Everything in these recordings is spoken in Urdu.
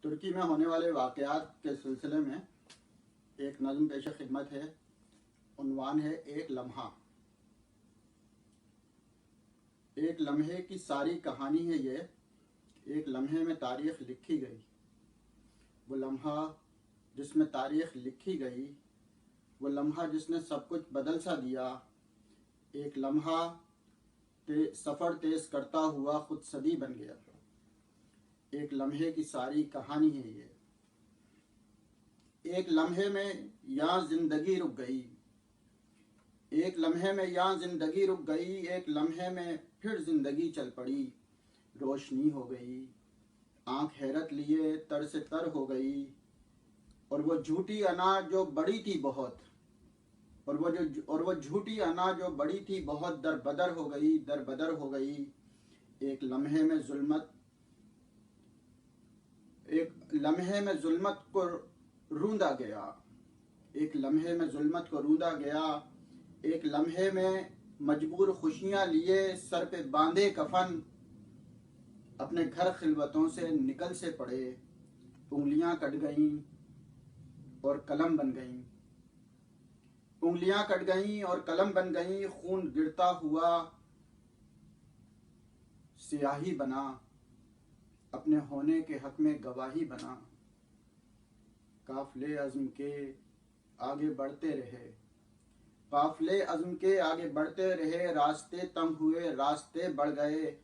ترکی میں ہونے والے واقعات کے سلسلے میں ایک نظم پیش خدمت ہے. عنوان ہے ایک لمحہ. ایک لمحے کی ساری کہانی ہے یہ. ایک لمحے میں تاریخ لکھی گئی. وہ لمحہ جس میں تاریخ لکھی گئی، وہ لمحہ جس نے سب کچھ بدل سا دیا. ایک لمحہ سفر تیز کرتا ہوا خود صدی بن گیا. ایک لمحے کی ساری کہانی ہے یہ. ایک لمحے میں یہاں زندگی رک گئی. ایک لمحے میں یہاں زندگی رک گئی. ایک لمحے میں پھر زندگی چل پڑی. روشنی ہو گئی. آنکھ حیرت لیے تر سے تر ہو گئی. اور وہ جھوٹی انا جو بڑی تھی بہت، اور وہ جھوٹی انا جو بڑی تھی بہت در بدر ہو گئی، در بدر ہو گئی. ایک لمحے میں ظلمت کو روندا گیا. ایک لمحے میں ظلمت کو روندا گیا. ایک لمحے میں مجبور خوشیاں لیے سر پہ باندھے کفن، اپنے گھر خلوتوں سے نکل سے پڑے. انگلیاں کٹ گئیں اور قلم بن گئیں. انگلیاں کٹ گئیں اور قلم بن گئیں. خون گرتا ہوا سیاہی بنا، اپنے ہونے کے حق میں گواہی بنا. قافلے عزم کے آگے بڑھتے رہے. قافلے عزم کے آگے بڑھتے رہے. راستے تنگ ہوئے، راستے بڑھ گئے.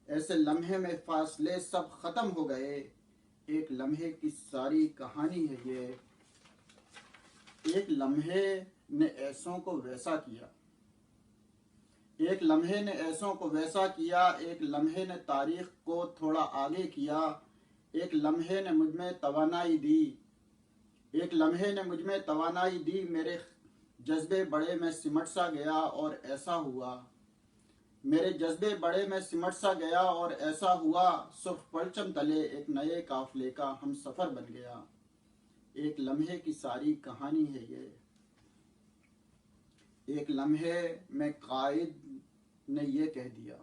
ایسے لمحے میں فاصلے سب ختم ہو گئے. ایک لمحے کی ساری کہانی ہے یہ. ایک لمحے نے ایسوں کو ویسا کیا. ایک لمحے نے ایسوں کو ویسا کیا. ایک لمحے نے تاریخ کو تھوڑا آگے کیا. ایک لمحے نے مجھ میں توانائی دی. ایک لمحے نے مجھ میں توانائی دی. میرے جذبے بڑے میں سمٹ سا گیا اور ایسا ہوا. میرے جذبے بڑے میں سمٹ سا گیا اور ایسا ہوا. صرف پرچم تلے ایک نئے قافلے کا ہم سفر بن گیا. ایک لمحے کی ساری کہانی ہے یہ. ایک لمحے میں قائد نے یہ کہہ دیا.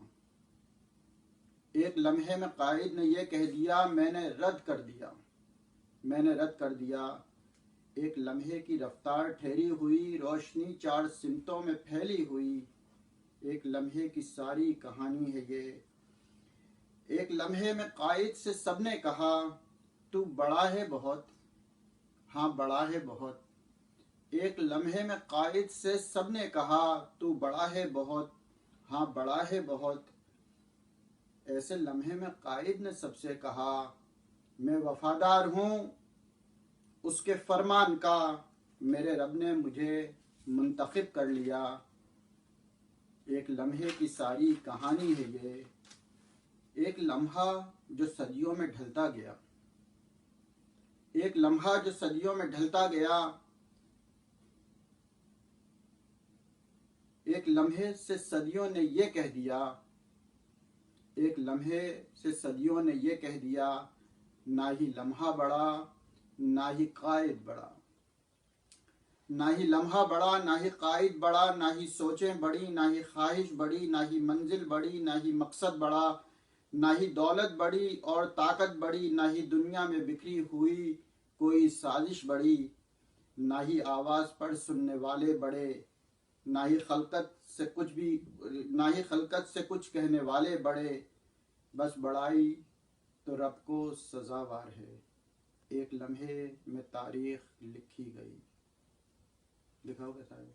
ایک لمحے میں قائد نے یہ کہہ دیا. میں نے رد کر دیا. میں نے رد کر دیا. ایک لمحے کی رفتار ٹھہری ہوئی. روشنی چار سمتوں میں پھیلی ہوئی. ایک لمحے کی ساری کہانی ہے یہ. ایک لمحے میں قائد سے سب نے کہا تو بڑا ہے بہت. ہاں بڑا ہے بہت. ایک لمحے میں قائد سے سب نے کہا تو بڑا ہے بہت. ہاں بڑا ہے بہت. ایسے لمحے میں قائد نے سب سے کہا میں وفادار ہوں اس کے فرمان کا. میرے رب نے مجھے منتخب کر لیا. ایک لمحے کی ساری کہانی ہے یہ. ایک لمحہ جو صدیوں میں ڈھلتا گیا. ایک لمحہ جو صدیوں میں ڈھلتا گیا. ایک لمحے سے صدیوں نے یہ کہہ دیا. ایک لمحے سے صدیوں نے یہ کہہ دیا. نہ ہی لمحہ بڑا نہ ہی قائد بڑا. نہ ہی لمحہ بڑا نہ ہی قائد بڑا. نہ ہی سوچیں بڑی نہ ہی خواہش بڑی. نہ ہی منزل بڑی نہ ہی مقصد بڑا. نہ ہی دولت بڑی اور طاقت بڑی. نہ ہی دنیا میں بکھری ہوئی کوئی سازش بڑی. نہ ہی آواز پر سننے والے بڑے. نہ ہی خلقت سے کچھ کہنے والے بڑے. بس بڑائی تو رب کو سزاوار ہے. ایک لمحے میں تاریخ لکھی گئی. لکھا ہوگا صاحب.